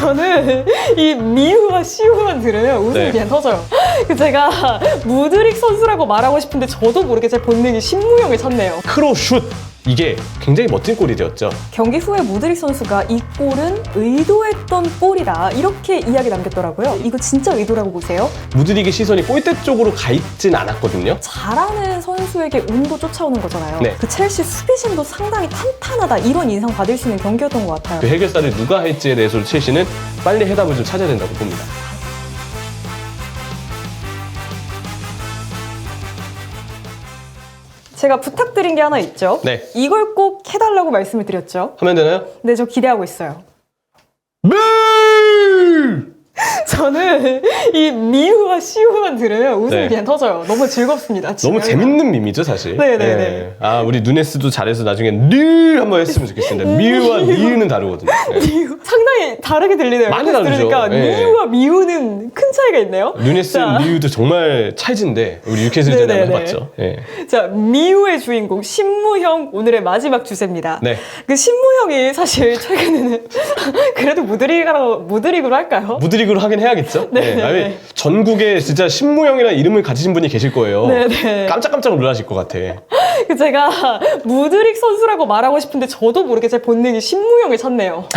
저는 이 미우와 시우만 들으면 웃음이 그냥 터져요. 제가 무드릭 선수라고 말하고 싶은데 저도 모르게 제 본능이 신무용을 찾네요. 크로슛! 이게 굉장히 멋진 골이 되었죠. 경기 후에 무드릭 선수가 이 골은 의도했던 골이다 이렇게 이야기 남겼더라고요. 이거 진짜 의도라고 보세요? 무드릭의 시선이 골대 쪽으로 가 있진 않았거든요. 잘하는 선수에게 운도 쫓아오는 거잖아요. 네. 그 첼시 수비진도 상당히 탄탄하다 이런 인상 받을 수 있는 경기였던 것 같아요. 그 해결사를 누가 할지에 대해서 첼시는 빨리 해답을 좀 찾아야 된다고 봅니다. 제가 부탁드린 게 하나 있죠. 네. 이걸 꼭 해달라고 말씀을 드렸죠. 하면 되나요? 네, 저 기대하고 있어요. 네! 저는 이 미우와 시우만 들으면 웃음이 네. 그냥 터져요. 너무 즐겁습니다. 너무 재밌는 밈이죠, 사실. 네네네. 아, 우리 누네스도 잘해서 나중에 뉘 한번 했으면 좋겠습니다. 미우와 니우는 다르거든요. 네. 미우 상당히 다르게 들리네요. 많이 옆에서 다르죠. 들으니까 네. 미우와 미우는 큰 차이가 있네요. 누네스, 자. 미우도 정말 찰진데 우리 뉴캐슬전에 한번 네네네. 해봤죠. 예. 자, 미우의 주인공 신무형 오늘의 마지막 주제입니다. 네. 그 신무형이 사실 최근에는 그래도 무드릭으로 할까요? 무드릭으로 하긴 해야겠죠. 네. 아니, 전국에 진짜 신무형이라는 이름을 가지신 분이 계실 거예요. 네네. 깜짝깜짝 놀라실 것 같아. 제가 무드릭 선수라고 말하고 싶은데 저도 모르게 제 본능이 신무형을 찾네요.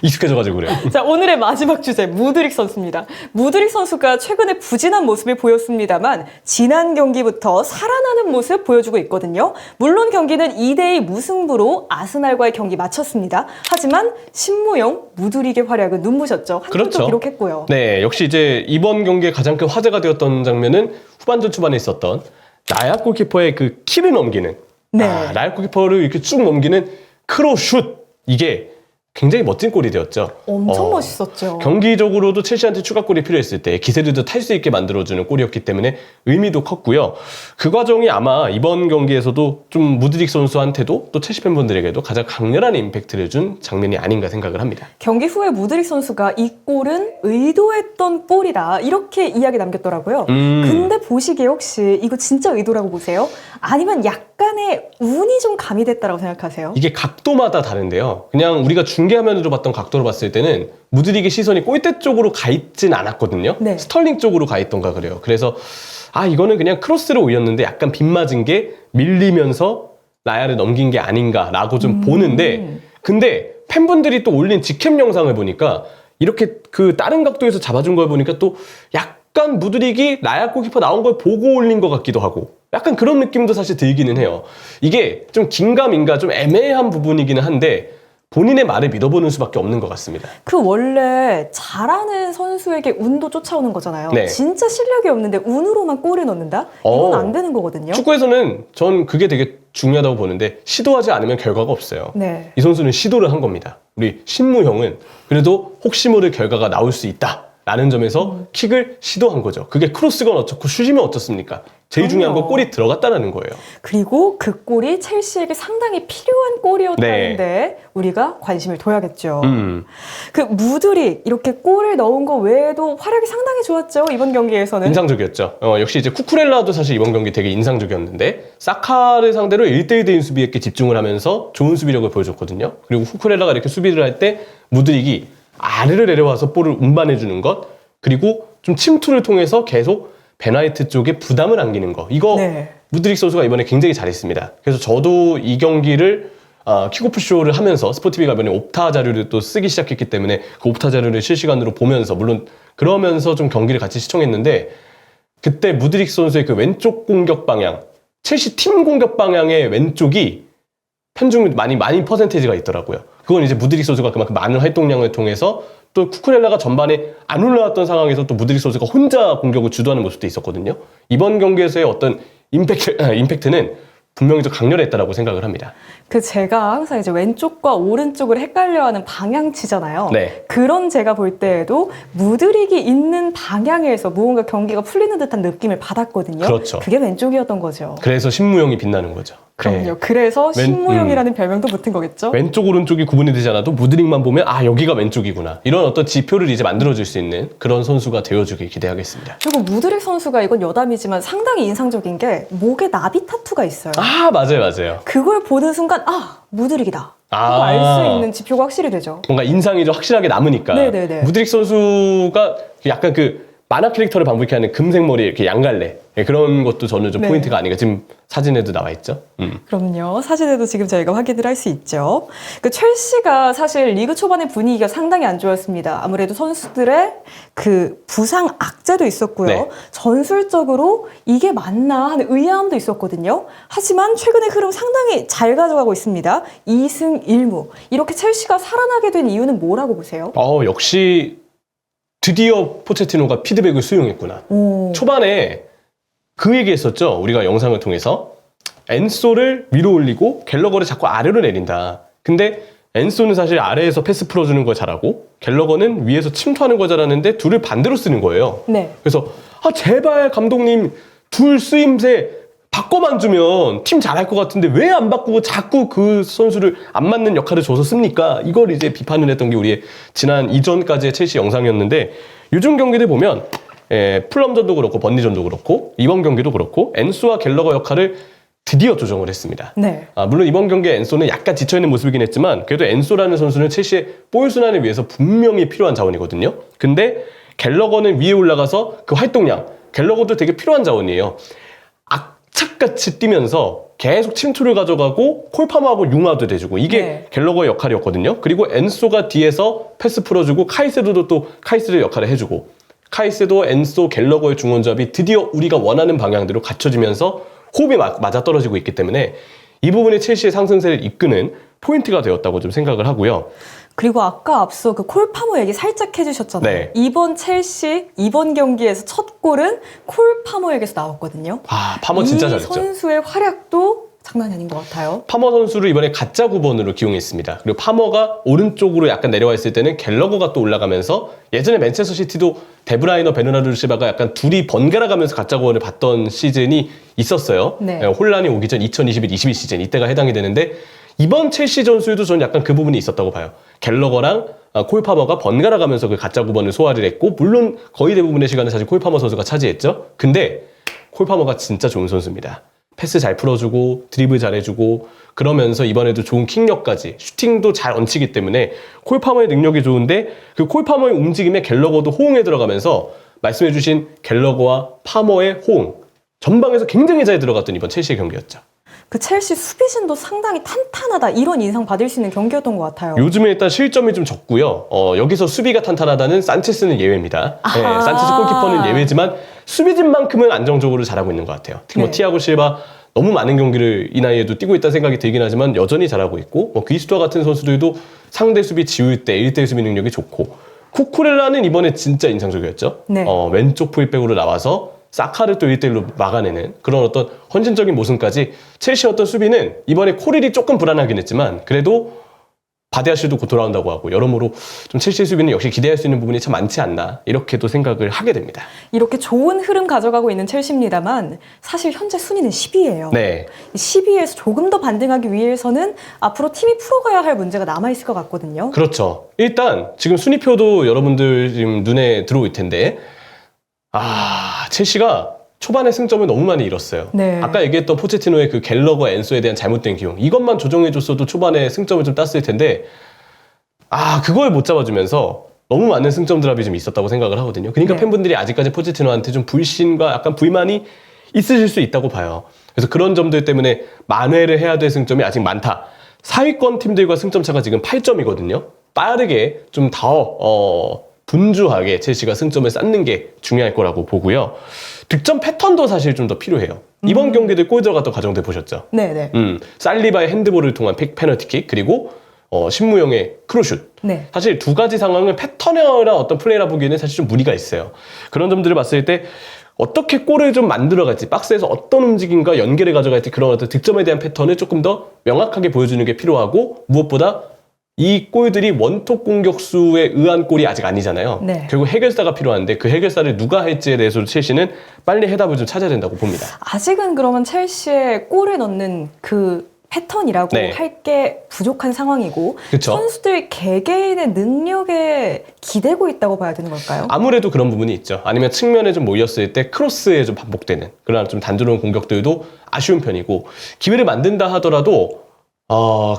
익숙해져가지고 그래요. 자, 오늘의 마지막 주제 무드릭 선수입니다. 무드릭 선수가 최근에 부진한 모습을 보였습니다만 지난 경기부터 살아나는 모습 보여주고 있거든요. 물론 경기는 2대2 무승부로 아스날과의 경기 마쳤습니다. 하지만 신무용 무드릭의 활약은 눈부셨죠. 한 골도 그렇죠. 기록했고요. 네, 역시 이제 이번 경기에 가장 큰 화제가 되었던 장면은 후반전 초반에 있었던 나야 골키퍼의 그 키를 넘기는 네. 나야 골키퍼를 이렇게 쭉 넘기는 크로슛 이게 굉장히 멋진 골이 되었죠. 엄청 멋있었죠. 경기적으로도 첼시한테 추가골이 필요했을 때 기세들도 탈 수 있게 만들어주는 골이었기 때문에 의미도 컸고요. 그 과정이 아마 이번 경기에서도 좀 무드릭 선수한테도 또 첼시 팬분들에게도 가장 강렬한 임팩트를 준 장면이 아닌가 생각을 합니다. 경기 후에 무드릭 선수가 이 골은 의도했던 골이다 이렇게 이야기 남겼더라고요. 근데 보시기에 혹시 이거 진짜 의도라고 보세요? 아니면 약간의 운이 좀 가미됐다고 생각하세요? 이게 각도마다 다른데요. 그냥 우리가 중계화면으로 봤던 각도로 봤을 때는 무드릭의 시선이 골대 쪽으로 가 있진 않았거든요. 네. 스털링 쪽으로 가 있던가 그래요. 그래서 이거는 그냥 크로스로 올렸는데 약간 빗맞은 게 밀리면서 라야를 넘긴 게 아닌가라고 좀 보는데 근데 팬분들이 또 올린 직캠 영상을 보니까 이렇게 그 다른 각도에서 잡아준 걸 보니까 또 약간 무드릭이 라야 골키퍼 나온 걸 보고 올린 것 같기도 하고 약간 그런 느낌도 사실 들기는 해요. 이게 좀 긴가민가 좀 애매한 부분이기는 한데 본인의 말을 믿어보는 수밖에 없는 것 같습니다. 그 원래 잘하는 선수에게 운도 쫓아오는 거잖아요. 네. 진짜 실력이 없는데 운으로만 골을 넣는다? 이건 안 되는 거거든요. 축구에서는 전 그게 되게 중요하다고 보는데 시도하지 않으면 결과가 없어요. 네. 이 선수는 시도를 한 겁니다. 우리 신무형은 그래도 혹시 모를 결과가 나올 수 있다라는 점에서 킥을 시도한 거죠. 그게 크로스건 어쩌고 슛이면 어떻습니까? 제일 중요한 건 골이 들어갔다는 거예요. 그리고 그 골이 첼시에게 상당히 필요한 골이었다는데 네. 우리가 관심을 둬야겠죠. 음. 그 무드릭 이렇게 골을 넣은 거 외에도 활약이 상당히 좋았죠. 이번 경기에서는. 인상적이었죠. 역시 이제 쿠쿠렐라도 사실 이번 경기 되게 인상적이었는데 사카를 상대로 1대1 대인 수비에 집중을 하면서 좋은 수비력을 보여줬거든요. 그리고 쿠쿠렐라가 이렇게 수비를 할 때 무드릭이 아래를 내려와서 볼을 운반해주는 것 그리고 좀 침투를 통해서 계속 베나이트 쪽에 부담을 안기는 거 이거 네. 무드릭 선수가 이번에 굉장히 잘했습니다. 그래서 저도 이 경기를 킥오프 쇼를 하면서 스포티비가 이번에 옵타 자료를 또 쓰기 시작했기 때문에 그 옵타 자료를 실시간으로 보면서 물론 그러면서 좀 경기를 같이 시청했는데 그때 무드릭 선수의 그 왼쪽 공격 방향 첼시 팀 공격 방향의 왼쪽이 편중 많이 퍼센테이지가 있더라고요. 그건 이제 무드릭 선수가 그만큼 많은 활동량을 통해서 또 쿠쿠렐라가 전반에 안 올라왔던 상황에서 또 무드릭 선수가 혼자 공격을 주도하는 모습도 있었거든요. 이번 경기에서의 어떤 임팩트는 분명히 좀 강렬했다라고 생각을 합니다. 그 제가 항상 이제 왼쪽과 오른쪽을 헷갈려하는 방향치잖아요. 네. 그런 제가 볼 때에도 무드릭이 있는 방향에서 무언가 경기가 풀리는 듯한 느낌을 받았거든요. 그렇죠. 그게 왼쪽이었던 거죠. 그래서 신무용이 빛나는 거죠. 그럼요. 그래서 신무용이라는 별명도 붙은 거겠죠? 왼쪽 오른쪽이 구분이 되지 않아도 무드릭만 보면 아 여기가 왼쪽이구나 이런 어떤 지표를 이제 만들어줄 수 있는 그런 선수가 되어주길 기대하겠습니다. 그리고 무드릭 선수가 이건 여담이지만 상당히 인상적인 게 목에 나비 타투가 있어요. 아 맞아요. 그걸 보는 순간 아 무드릭이다 아. 하고 알 수 있는 지표가 확실히 되죠. 뭔가 인상이 좀 확실하게 남으니까. 네네네. 무드릭 선수가 약간 그 만화 캐릭터를 반복해 하는 금색 머리 이렇게 양갈래 그런 것도 저는 좀 네. 포인트가 아닌가. 지금 사진에도 나와 있죠. 그럼요. 사진에도 지금 저희가 확인을 할 수 있죠. 그 첼시가 사실 리그 초반의 분위기가 상당히 안 좋았습니다. 아무래도 선수들의 그 부상 악재도 있었고요. 네. 전술적으로 이게 맞나 하는 의아함도 있었거든요. 하지만 최근의 흐름 상당히 잘 가져가고 있습니다. 2승 1무. 이렇게 첼시가 살아나게 된 이유는 뭐라고 보세요? 역시 드디어 포체티노가 피드백을 수용했구나. 오. 초반에 그 얘기했었죠. 우리가 영상을 통해서 엔소를 위로 올리고 갤러거를 자꾸 아래로 내린다. 근데 엔소는 사실 아래에서 패스 풀어주는 걸 잘하고 갤러거는 위에서 침투하는 걸 잘하는데 둘을 반대로 쓰는 거예요. 네. 그래서 제발 감독님 둘 쓰임새 바꿔만 주면 팀 잘할 것 같은데 왜 안 바꾸고 자꾸 그 선수를 안 맞는 역할을 줘서 씁니까? 이걸 이제 비판을 했던 게 우리의 지난 이전까지의 첼시 영상이었는데 요즘 경기들 보면 풀럼전도 그렇고 번니전도 그렇고 이번 경기도 그렇고 엔소와 갤러거 역할을 드디어 조정을 했습니다. 네. 물론 이번 경기에 엔소는 약간 지쳐있는 모습이긴 했지만 그래도 엔소라는 선수는 첼시의 볼 순환을 위해서 분명히 필요한 자원이거든요. 근데 갤러거는 위에 올라가서 그 활동량 갤러거도 되게 필요한 자원이에요. 악착같이 뛰면서 계속 침투를 가져가고 콜파머하고 융화도 돼주고 이게 네. 갤러거의 역할이었거든요. 그리고 엔소가 뒤에서 패스 풀어주고 카이세도도 또 카이세도의 역할을 해주고 카이세도, 엔소, 갤러거의 중원조합이 드디어 우리가 원하는 방향대로 갖춰지면서 호흡이 맞아떨어지고 있기 때문에 이 부분이 첼시의 상승세를 이끄는 포인트가 되었다고 좀 생각을 하고요. 그리고 아까 앞서 그 콜파머 얘기 살짝 해주셨잖아요. 네. 이번 첼시 이번 경기에서 첫 골은 콜파머에게서 나왔거든요. 파머 진짜 이 잘했죠. 선수의 활약도 장난이 아닌 것 같아요. 파머 선수를 이번에 가짜 9번으로 기용했습니다. 그리고 파머가 오른쪽으로 약간 내려와 있을 때는 갤러거가 또 올라가면서 예전에 맨체스터 시티도 데브라이너, 베르나르도 실바가 약간 둘이 번갈아 가면서 가짜 9번을 봤던 시즌이 있었어요. 네. 혼란이 오기 전 2021-22 시즌 이때가 해당이 되는데 이번 첼시 전술도 저는 약간 그 부분이 있었다고 봐요. 갤러거랑 콜 파머가 번갈아 가면서 그 가짜 9번을 소화를 했고 물론 거의 대부분의 시간은 사실 콜 파머 선수가 차지했죠. 근데 콜 파머가 진짜 좋은 선수입니다. 패스 잘 풀어주고 드리블 잘해주고 그러면서 이번에도 좋은 킥력까지 슈팅도 잘 얹히기 때문에 콜 파머의 능력이 좋은데 그 콜 파머의 움직임에 갤러거도 호응에 들어가면서 말씀해주신 갤러거와 파머의 호응 전방에서 굉장히 잘 들어갔던 이번 첼시의 경기였죠. 그 첼시 수비진도 상당히 탄탄하다 이런 인상 받을 수 있는 경기였던 것 같아요. 요즘에 일단 실점이 좀 적고요. 여기서 수비가 탄탄하다는 산체스는 예외입니다. 네, 산체스 골키퍼는 예외지만 수비진만큼은 안정적으로 잘하고 있는 것 같아요. 특히 뭐 네. 티아고 실바 너무 많은 경기를 이 나이에도 뛰고 있다는 생각이 들긴 하지만 여전히 잘하고 있고 그리스도와 같은 선수들도 상대 수비 지울 때 1대1 수비 능력이 좋고 쿠쿠렐라는 이번에 진짜 인상적이었죠. 네. 왼쪽 풀백으로 나와서 사카를 또 1대1로 막아내는 그런 어떤 헌신적인 모습까지 첼시 어떤 수비는 이번에 코릴이 조금 불안하긴 했지만 그래도 바디아실도 곧 돌아온다고 하고 여러모로 좀 첼시 수비는 역시 기대할 수 있는 부분이 참 많지 않나 이렇게도 생각을 하게 됩니다. 이렇게 좋은 흐름 가져가고 있는 첼시입니다만 사실 현재 순위는 10위예요. 네. 10위에서 조금 더 반등하기 위해서는 앞으로 팀이 풀어가야 할 문제가 남아있을 것 같거든요. 그렇죠. 일단 지금 순위표도 여러분들 지금 눈에 들어올 텐데 첼시가 초반에 승점을 너무 많이 잃었어요. 네. 아까 얘기했던 포체티노의 그 갤러거 엔소에 대한 잘못된 기용 이것만 조정해줬어도 초반에 승점을 좀 땄을 텐데 그걸 못 잡아주면서 너무 많은 승점 드랍이 좀 있었다고 생각을 하거든요. 그러니까 네. 팬분들이 아직까지 포체티노한테 좀 불신과 약간 불만이 있으실 수 있다고 봐요. 그래서 그런 점들 때문에 만회를 해야 될 승점이 아직 많다. 4위권 팀들과 승점 차가 지금 8점이거든요. 빠르게 좀 더 분주하게 첼시가 승점을 쌓는 게 중요할 거라고 보고요. 득점 패턴도 사실 좀 더 필요해요. 이번 경기들 골 들어갔던 과정들 보셨죠? 네네. 살리바의 핸드볼을 통한 페널티킥 그리고 신무용의 크로슛. 네. 사실 두 가지 상황을 패턴이나 어떤 플레이라 보기에는 사실 좀 무리가 있어요. 그런 점들을 봤을 때 어떻게 골을 좀 만들어갈지 박스에서 어떤 움직임과 연계를 가져갈지 그런 어떤 득점에 대한 패턴을 조금 더 명확하게 보여주는 게 필요하고 무엇보다 이 골들이 원톱 공격수에 의한 골이 아직 아니잖아요. 네. 결국 해결사가 필요한데 그 해결사를 누가 할지에 대해서 첼시는 빨리 해답을 좀 찾아야 된다고 봅니다. 아직은 그러면 첼시의 골을 넣는 그 패턴이라고 네. 할 게 부족한 상황이고 그쵸. 선수들 개개인의 능력에 기대고 있다고 봐야 되는 걸까요? 아무래도 그런 부분이 있죠. 아니면 측면에 좀 모였을 때 크로스에 좀 반복되는 그런 좀 단조로운 공격들도 아쉬운 편이고 기회를 만든다 하더라도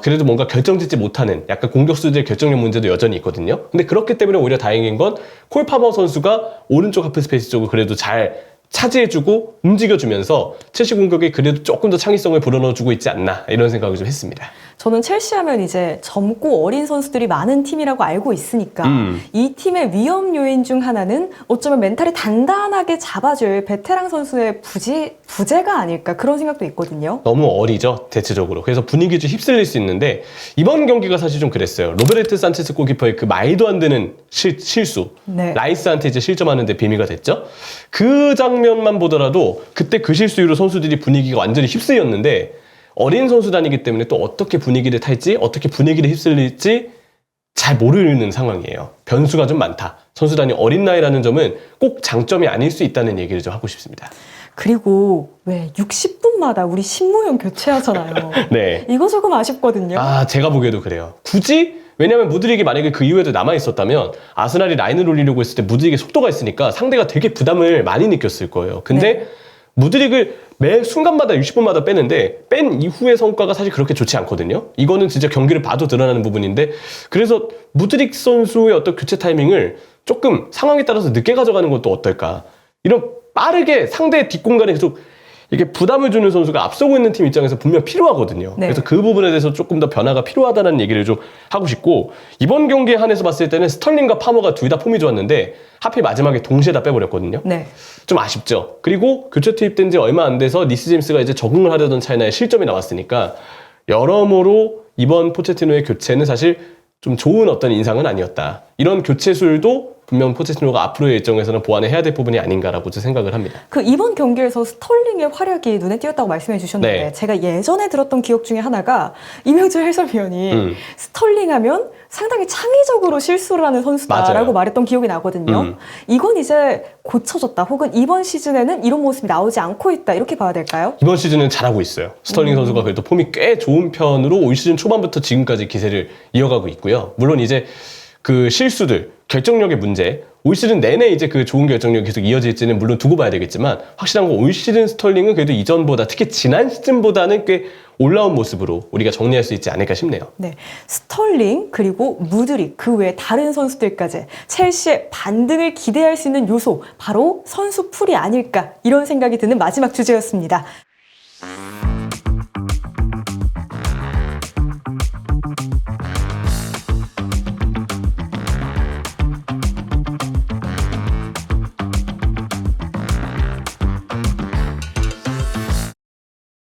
그래도 뭔가 결정짓지 못하는 약간 공격수들의 결정력 문제도 여전히 있거든요. 근데 그렇기 때문에 오히려 다행인 건 콜 파머 선수가 오른쪽 하프 스페이스 쪽을 그래도 잘 차지해주고 움직여주면서 첼시 공격에 그래도 조금 더 창의성을 불어넣어주고 있지 않나 이런 생각을 좀 했습니다. 저는 첼시 하면 이제 젊고 어린 선수들이 많은 팀이라고 알고 있으니까 이 팀의 위험 요인 중 하나는 어쩌면 멘탈을 단단하게 잡아줄 베테랑 선수의 부재가 아닐까 그런 생각도 있거든요. 너무 어리죠, 대체적으로. 그래서 분위기 좀 휩쓸릴 수 있는데 이번 경기가 사실 좀 그랬어요. 로베르트 산체스 골키퍼의 그 말도 안 되는 실수. 네. 라이스한테 이제 실점하는 데 비미가 됐죠. 그 장면만 보더라도 그때 그 실수 이후로 선수들이 분위기가 완전히 휩쓸렸는데 어린 선수단이기 때문에 또 어떻게 분위기를 탈지 어떻게 분위기를 휩쓸릴지 잘 모르는 상황이에요. 변수가 좀 많다. 선수단이 어린 나이라는 점은 꼭 장점이 아닐 수 있다는 얘기를 좀 하고 싶습니다. 그리고 왜 60분마다 우리 신무용 교체하잖아요. 네. 이거 조금 아쉽거든요. 제가 보기에도 그래요. 굳이? 왜냐면 무드릭이 만약에 그 이후에도 남아있었다면 아스날이 라인을 올리려고 했을 때 무드릭의 속도가 있으니까 상대가 되게 부담을 많이 느꼈을 거예요. 근데 무드릭을 매 순간마다 60분마다 빼는데 뺀 이후의 성과가 사실 그렇게 좋지 않거든요. 이거는 진짜 경기를 봐도 드러나는 부분인데 그래서 무드릭 선수의 어떤 교체 타이밍을 조금 상황에 따라서 늦게 가져가는 것도 어떨까. 이런 빠르게 상대의 뒷공간에 계속 이게 부담을 주는 선수가 앞서고 있는 팀 입장에서 분명 필요하거든요. 네. 그래서 그 부분에 대해서 조금 더 변화가 필요하다는 얘기를 좀 하고 싶고 이번 경기에 한해서 봤을 때는 스털링과 파머가 둘 다 폼이 좋았는데 하필 마지막에 동시에 다 빼버렸거든요. 네. 좀 아쉽죠. 그리고 교체 투입된 지 얼마 안 돼서 리스 제임스가 이제 적응을 하려던 차이나에 실점이 나왔으니까 여러모로 이번 포체티노의 교체는 사실 좀 좋은 어떤 인상은 아니었다. 이런 교체술도 분명 포체티노가 앞으로의 일정에서는 보완해야 될 부분이 아닌가라고 생각을 합니다. 그 이번 경기에서 스털링의 활약이 눈에 띄었다고 말씀해 주셨는데 네. 제가 예전에 들었던 기억 중에 하나가 이명철 해설위원이 스털링 하면 상당히 창의적으로 실수를 하는 선수다라고 맞아요. 말했던 기억이 나거든요. 이건 이제 고쳐졌다 혹은 이번 시즌에는 이런 모습이 나오지 않고 있다 이렇게 봐야 될까요? 이번 시즌은 잘하고 있어요. 스털링 선수가 그래도 폼이 꽤 좋은 편으로 올 시즌 초반부터 지금까지 기세를 이어가고 있고요. 물론 이제 그 실수들, 결정력의 문제, 올 시즌 내내 이제 그 좋은 결정력이 계속 이어질지는 물론 두고 봐야 되겠지만 확실한 건 올 시즌 스털링은 그래도 이전보다 특히 지난 시즌보다는 꽤 올라온 모습으로 우리가 정리할 수 있지 않을까 싶네요. 네, 스털링 그리고 무드릭 그 외 다른 선수들까지 첼시의 반등을 기대할 수 있는 요소 바로 선수 풀이 아닐까 이런 생각이 드는 마지막 주제였습니다.